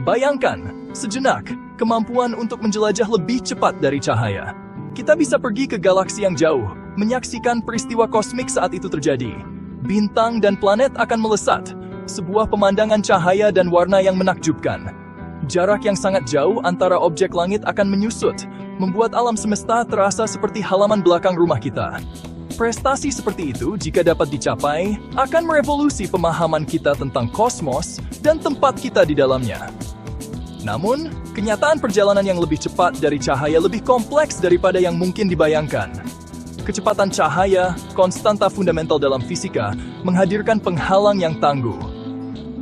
Bayangkan, sejenak, kemampuan untuk menjelajah lebih cepat dari cahaya. Kita bisa pergi ke galaksi yang jauh, menyaksikan peristiwa kosmik saat itu terjadi. Bintang dan planet akan melesat, sebuah pemandangan cahaya dan warna yang menakjubkan. Jarak yang sangat jauh antara objek langit akan menyusut, membuat alam semesta terasa seperti halaman belakang rumah kita. Prestasi seperti itu, jika dapat dicapai, akan merevolusi pemahaman kita tentang kosmos dan tempat kita di dalamnya. Namun, kenyataan perjalanan yang lebih cepat dari cahaya lebih kompleks daripada yang mungkin dibayangkan. Kecepatan cahaya, konstanta fundamental dalam fisika, menghadirkan penghalang yang tangguh.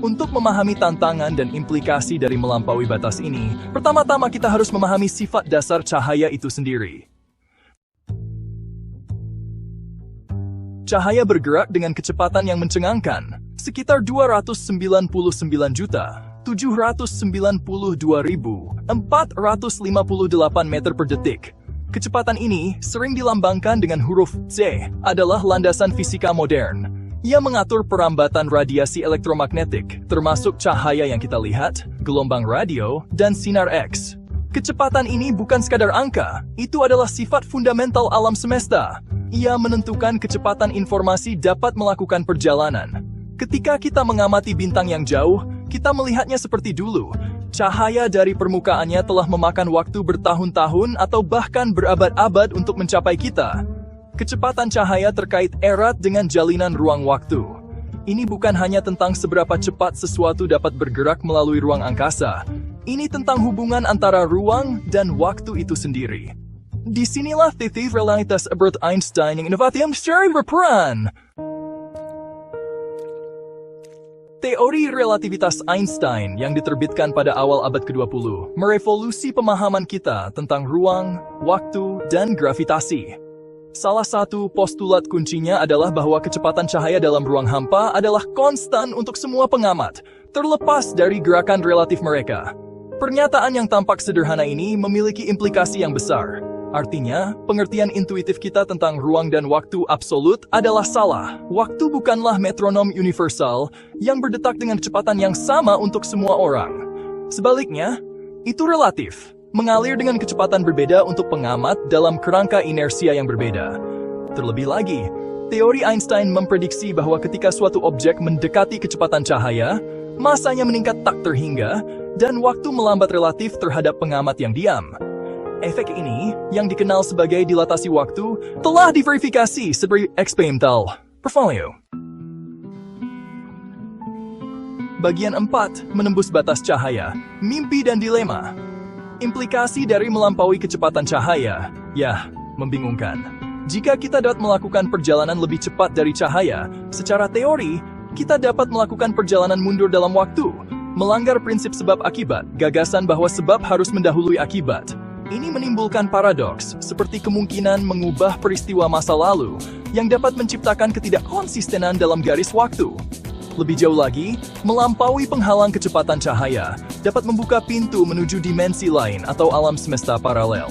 Untuk memahami tantangan dan implikasi dari melampaui batas ini, pertama-tama kita harus memahami sifat dasar cahaya itu sendiri. Cahaya bergerak dengan kecepatan yang mencengangkan, sekitar 299,792.458 meter per detik. Kecepatan ini sering dilambangkan dengan huruf Z, adalah landasan fisika modern. Ia mengatur perambatan radiasi elektromagnetik, termasuk cahaya yang kita lihat, gelombang radio, dan sinar X. Kecepatan ini bukan sekadar angka, itu adalah sifat fundamental alam semesta. Ia menentukan kecepatan informasi dapat melakukan perjalanan. Ketika kita mengamati bintang yang jauh, kita melihatnya seperti dulu. Cahaya dari permukaannya telah memakan waktu bertahun-tahun atau bahkan berabad-abad untuk mencapai kita. Kecepatan cahaya terkait erat dengan jalinan ruang waktu. Ini bukan hanya tentang seberapa cepat sesuatu dapat bergerak melalui ruang angkasa. Ini tentang hubungan antara ruang dan waktu itu sendiri. Disinilah titik relativitas Albert Einstein yang inovatif secara berperan. Teori relativitas Einstein yang diterbitkan pada awal abad ke-20 merevolusi pemahaman kita tentang ruang, waktu, dan gravitasi. Salah satu postulat kuncinya adalah bahwa kecepatan cahaya dalam ruang hampa adalah konstan untuk semua pengamat, terlepas dari gerakan relatif mereka. Pernyataan yang tampak sederhana ini memiliki implikasi yang besar. Artinya, pengertian intuitif kita tentang ruang dan waktu absolut adalah salah. Waktu bukanlah metronom universal yang berdetak dengan kecepatan yang sama untuk semua orang. Sebaliknya, itu relatif, mengalir dengan kecepatan berbeda untuk pengamat dalam kerangka inersia yang berbeda. Terlebih lagi, teori Einstein memprediksi bahwa ketika suatu objek mendekati kecepatan cahaya, masanya meningkat tak terhingga, dan waktu melambat relatif terhadap pengamat yang diam. Efek ini, yang dikenal sebagai dilatasi waktu, telah diverifikasi sebagai eksperimental. Portfolio. Bagian 4, menembus batas cahaya, mimpi dan dilema. Implikasi dari melampaui kecepatan cahaya, membingungkan. Jika kita dapat melakukan perjalanan lebih cepat dari cahaya, secara teori, kita dapat melakukan perjalanan mundur dalam waktu, melanggar prinsip sebab akibat, gagasan bahwa sebab harus mendahului akibat. Ini menimbulkan paradoks, seperti kemungkinan mengubah peristiwa masa lalu yang dapat menciptakan ketidakkonsistenan dalam garis waktu. Lebih jauh lagi, melampaui penghalang kecepatan cahaya dapat membuka pintu menuju dimensi lain atau alam semesta paralel.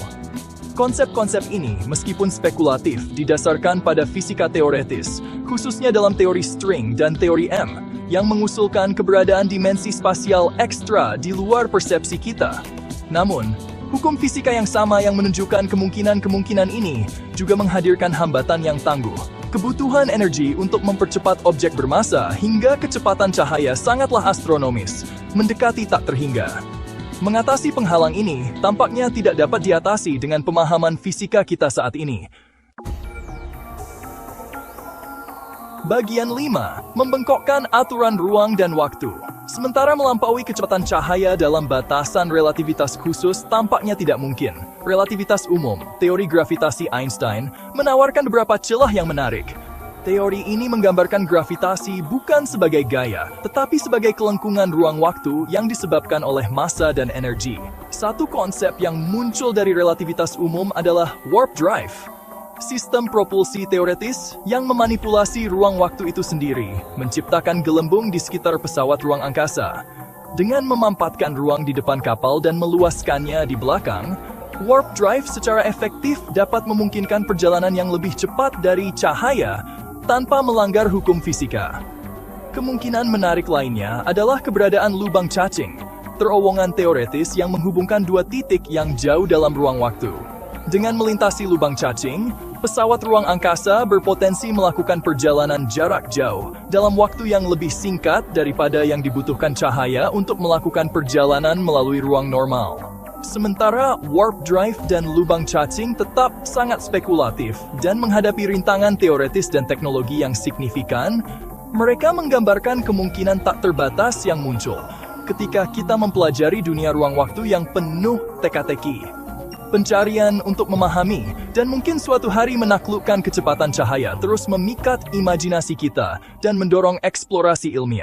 Konsep-konsep ini, meskipun spekulatif, didasarkan pada fisika teoretis, khususnya dalam teori string dan teori M, yang mengusulkan keberadaan dimensi spasial ekstra di luar persepsi kita. Namun, hukum fisika yang sama yang menunjukkan kemungkinan-kemungkinan ini juga menghadirkan hambatan yang tangguh. Kebutuhan energi untuk mempercepat objek bermassa hingga kecepatan cahaya sangatlah astronomis, mendekati tak terhingga. Mengatasi penghalang ini tampaknya tidak dapat diatasi dengan pemahaman fisika kita saat ini. Bagian 5. Membengkokkan aturan ruang dan waktu. Sementara melampaui kecepatan cahaya dalam batasan relativitas khusus tampaknya tidak mungkin. Relativitas umum, teori gravitasi Einstein, menawarkan beberapa celah yang menarik. Teori ini menggambarkan gravitasi bukan sebagai gaya, tetapi sebagai kelengkungan ruang waktu yang disebabkan oleh massa dan energi. Satu konsep yang muncul dari relativitas umum adalah warp drive. Sistem propulsi teoretis yang memanipulasi ruang waktu itu sendiri, menciptakan gelembung di sekitar pesawat ruang angkasa. Dengan memampatkan ruang di depan kapal dan meluaskannya di belakang, warp drive secara efektif dapat memungkinkan perjalanan yang lebih cepat dari cahaya tanpa melanggar hukum fisika. Kemungkinan menarik lainnya adalah keberadaan lubang cacing, terowongan teoretis yang menghubungkan dua titik yang jauh dalam ruang waktu. Dengan melintasi lubang cacing, pesawat ruang angkasa berpotensi melakukan perjalanan jarak jauh dalam waktu yang lebih singkat daripada yang dibutuhkan cahaya untuk melakukan perjalanan melalui ruang normal. Sementara warp drive dan lubang cacing tetap sangat spekulatif dan menghadapi rintangan teoretis dan teknologi yang signifikan, mereka menggambarkan kemungkinan tak terbatas yang muncul ketika kita mempelajari dunia ruang waktu yang penuh teka-teki. Pencarian untuk memahami dan mungkin suatu hari menaklukkan kecepatan cahaya terus memikat imajinasi kita dan mendorong eksplorasi ilmiah.